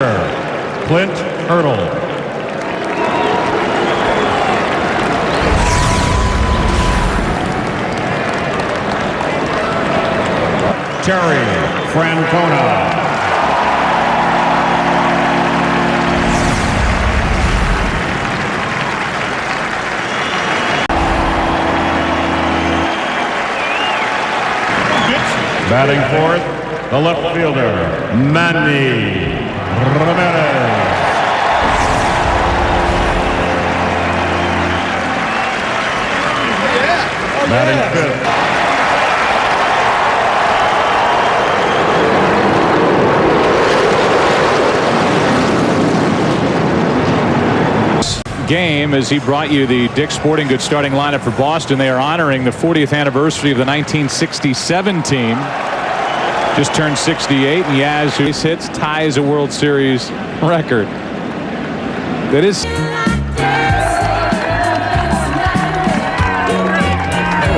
Clint Hurdle. Serie Francona. Batting fourth, the left fielder, Manny Ramirez. Batting fifth. Game as he brought you the Dick's Sporting Goods starting lineup for Boston. They are honoring the 40th anniversary of the 1967 team. Just turned 68, and Yaz, who hits, ties a World Series record. That is. All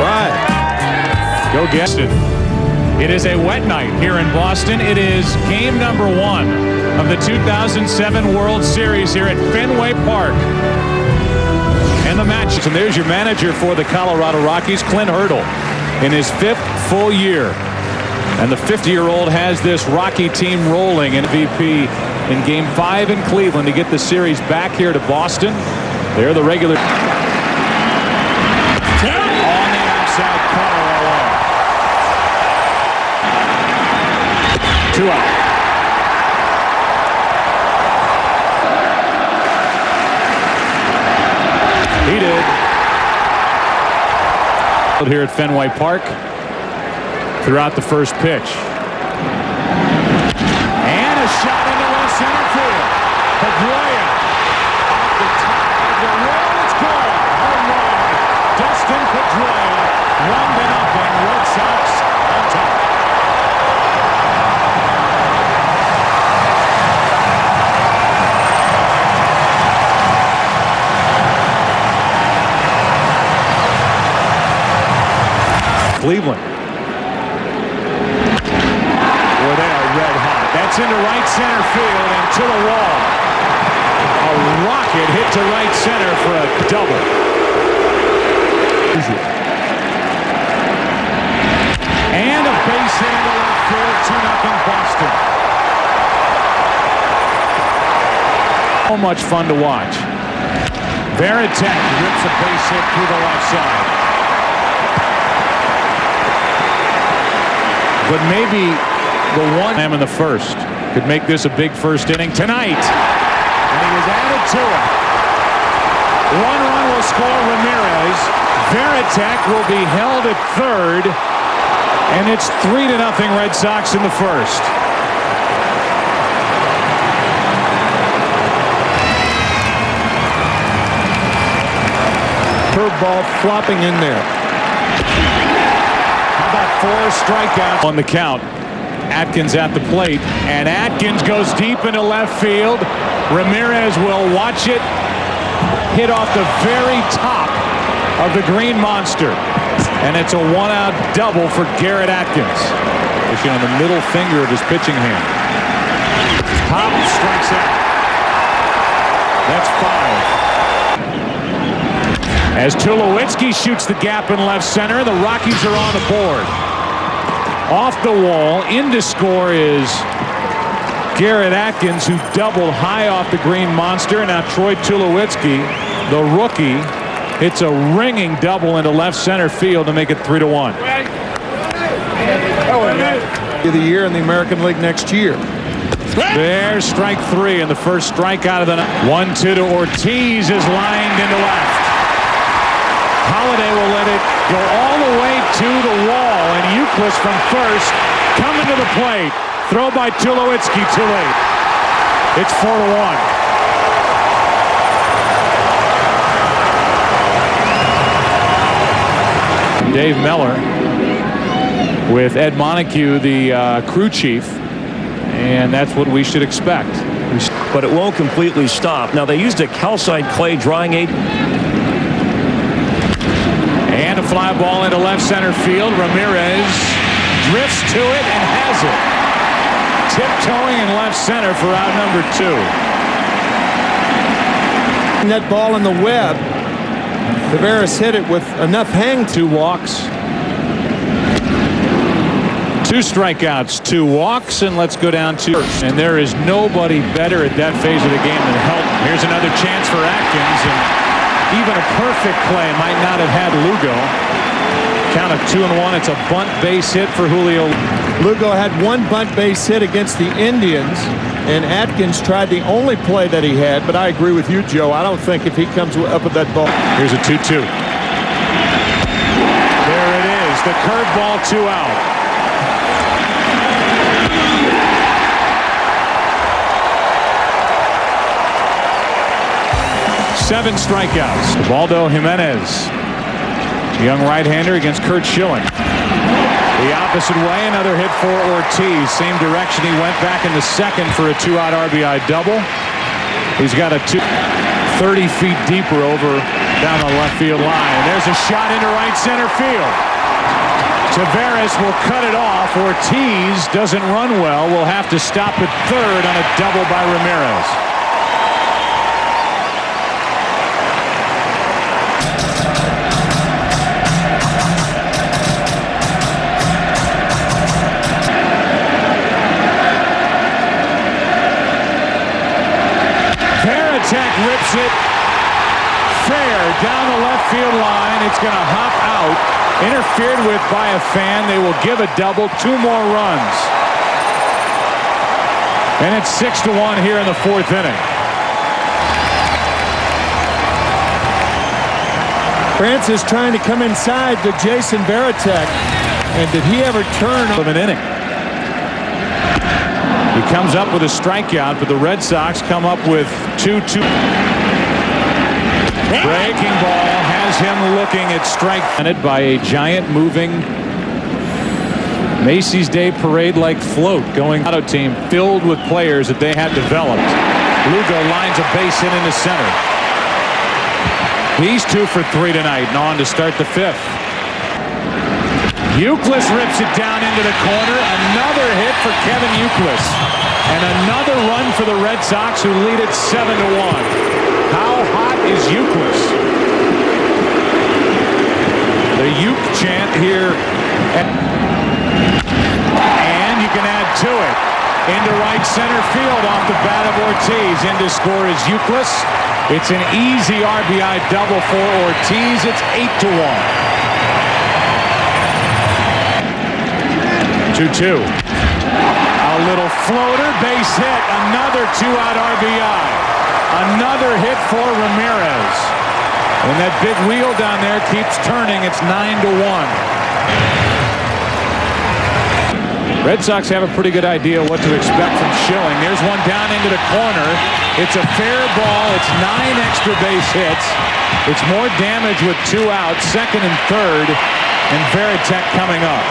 right. Go get it. It is a wet night here in Boston. It is game number 1 of the 2007 World Series here at Fenway Park. And the match. And there's your manager for the Colorado Rockies, Clint Hurdle, in his 5th full year. And the 50-year-old has this Rocky team rolling in MVP in Game 5 in Cleveland to get the series back here to Boston. They're the regular. On the outside corner, 2 out. He did. Here at Fenway Park throughout the first pitch. And a shot into left center field. Pedroia off the top of the wall. It's gone. Home run. Dustin Pedroia. 1-0. Red Sox on top. Cleveland. Boy, they are red hot. That's into right center field and to the wall. A rocket hit to right center for a double. And a base hit into left field. 2-0 Boston. So much fun to watch. Veritek rips a base hit through the left side. But maybe the one in the first could make this a big first inning tonight. And he was added to it. 1 run will score Ramirez. Veritek will be held at third. And it's 3-0 Red Sox in the first. Curveball flopping in there. 4 strikeouts on the count. Atkins at the plate, and Atkins goes deep into left field. Ramirez will watch it hit off the very top of the green monster, and it's a 1-out double for Garrett Atkins. Pushing on the middle finger of his pitching hand. Pop strikes out. That's 5. As Tulowitzki shoots the gap in left center, the Rockies are on the board. Off the wall, in to score is Garrett Atkins, who doubled high off the green monster. Now Troy Tulowitzki, the rookie, hits a ringing double into left center field to make it 3-1. Of the year in the American League next year. There's strike 3 and the first strikeout of the night. 1-2 to Ortiz is lined into left. Holiday will let it go all the way to the wall, and Euclid from first coming to the plate. Throw by Tulowitzki, too late. It's 4-1. Dave Meller with Ed Montague, the crew chief, and that's what we should expect. But it won't completely stop. Now, they used a calcite clay drying aid. And a fly ball into left center field. Ramirez drifts to it and has it. tiptoeing in left center for out number 2. That ball in the web. Taveras hit it with enough hang. 2 walks. 2 strikeouts, 2 walks, and let's go down to first. And there is nobody better at that phase of the game than Helton. Here's another chance for Atkins, and even a perfect play might not have had Lugo. Count of 2-1. It's a bunt base hit for Julio. Lugo had 1 bunt base hit against the Indians, and Atkins tried the only play that he had, but I agree with you, Joe. I don't think if he comes up with that ball. Here's a 2-2. There it is. The curveball, 2 out. 7 strikeouts. Baldo Jimenez, young right-hander against Kurt Schilling. The opposite way, another hit for Ortiz. Same direction he went back in the second for a 2-out RBI double. He's got a 30 feet deeper over down the left field line. And there's a shot into right center field. Taveras will cut it off. Ortiz doesn't run well. Will have to stop at third on a double by Ramirez. Rips it fair down the left field line. It's going to hop out. Interfered with by a fan. They will give a double. 2 more runs. And it's 6-1 here in the 4th inning. Francis trying to come inside to Jason Varitek. And did he ever turn of an inning? He comes up with a strikeout, but the Red Sox come up with 2-2. Breaking ball has him looking at strike. By a giant moving Macy's Day Parade-like float going auto team filled with players that they had developed. Lugo lines a base hit into center. He's 2 for 3 tonight and on to start the 5th. Youkilis rips it down into the corner. Another hit for Kevin Youkilis. And another run for the Red Sox, who lead it 7-1. How hot is Youkilis? The Uke chant here. And you can add to it. Into right center field off the bat of Ortiz. In to score is Youkilis. It's an easy RBI double for Ortiz. It's 8-1. 2-2. A little floater, base hit. Another 2-out RBI. Another hit for Ramirez. And that big wheel down there keeps turning. It's 9-1. Red Sox have a pretty good idea what to expect from Schilling. There's one down into the corner. It's a fair ball. It's 9 extra base hits. It's more damage with 2 outs, second and third, and Varitek coming up.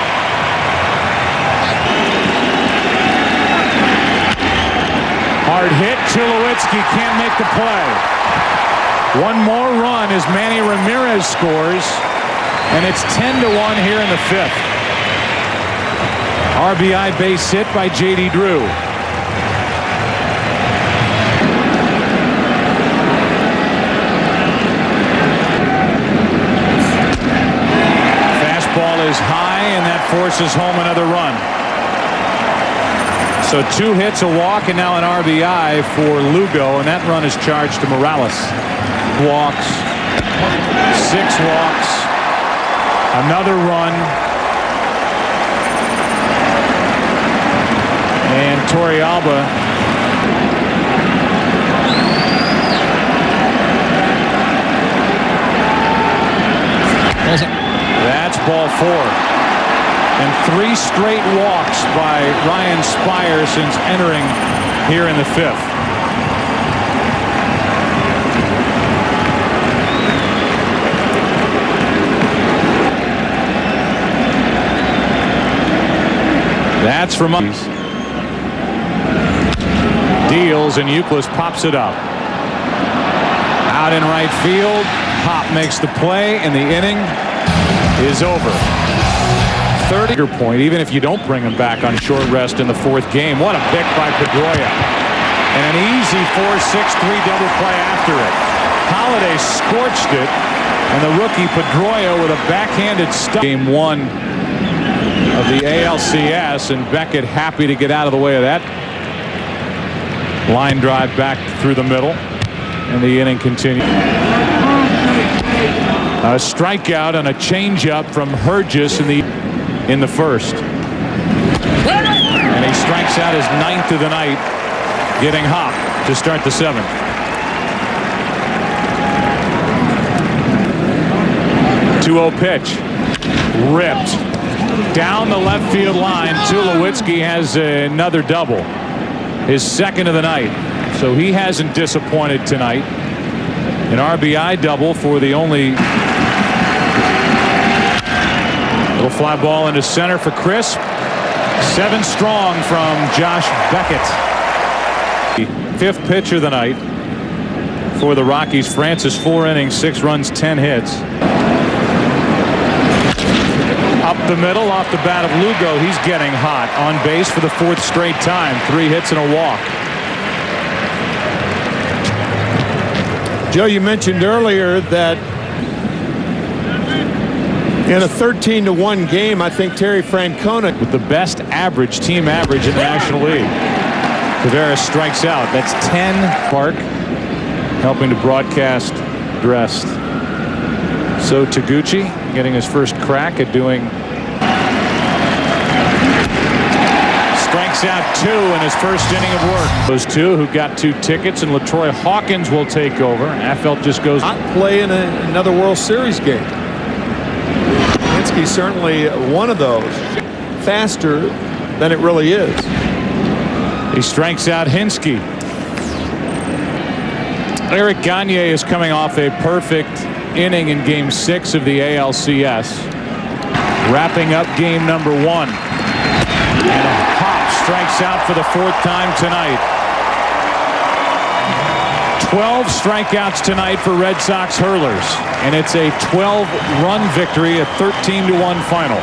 Hard hit. Tulowitzki can't make the play. One more run as Manny Ramirez scores, and it's 10-1 here in the 5th. RBI base hit by J.D. Drew. Fastball is high, and that forces home another run. So 2 hits, a walk, and now an RBI for Lugo, and that run is charged to Morales. Walks, 6 walks, another run, and Torrealba that's ball 4. And 3 straight walks by Ryan Spire since entering here in the 5th. That's from deals, and Youkilis pops it up. Out in right field. Hop makes the play, and the inning is over. 30 point, even if you don't bring him back on short rest in the fourth game. What a pick by Pedroia. And an easy 4-6-3 double play after it. Holiday scorched it, and the rookie Pedroia with a backhanded stop. Game 1 of the ALCS, and Beckett happy to get out of the way of that. Line drive back through the middle, and the inning continues. A strikeout and a changeup from Hergis in the first. And he strikes out his 9th of the night, getting hot to start the 7th. Two-0 pitch. Ripped. Down the left field line. Tulowitzki has another double. His 2nd of the night. So he hasn't disappointed tonight. An RBI double for the only. Little fly ball into center for Crisp. 7 strong from Josh Beckett. 5th pitch of the night for the Rockies. Francis, 4 innings, 6 runs, 10 hits. Up the middle off the bat of Lugo. He's getting hot. On base for the 4th straight time. 3 hits and a walk. Joe, you mentioned earlier that in a 13-1 game, I think Terry Francona with the best average, team average in the National League. Taveras strikes out. That's 10. Park helping to broadcast dressed. So Taguchi getting his first crack at doing. Strikes out 2 in his first inning of work. Those 2 who got 2 tickets, and LaTroy Hawkins will take over. Affeldt just goes. Not play in another World Series game. Hinsky's certainly one of those. Faster than it really is. He strikes out Hinsky. Eric Gagne is coming off a perfect inning in Game 6 of the ALCS. Wrapping up game number 1. And a hop strikes out for the 4th time tonight. 12 strikeouts tonight for Red Sox hurlers. And it's a 12-run victory, a 13-1 final.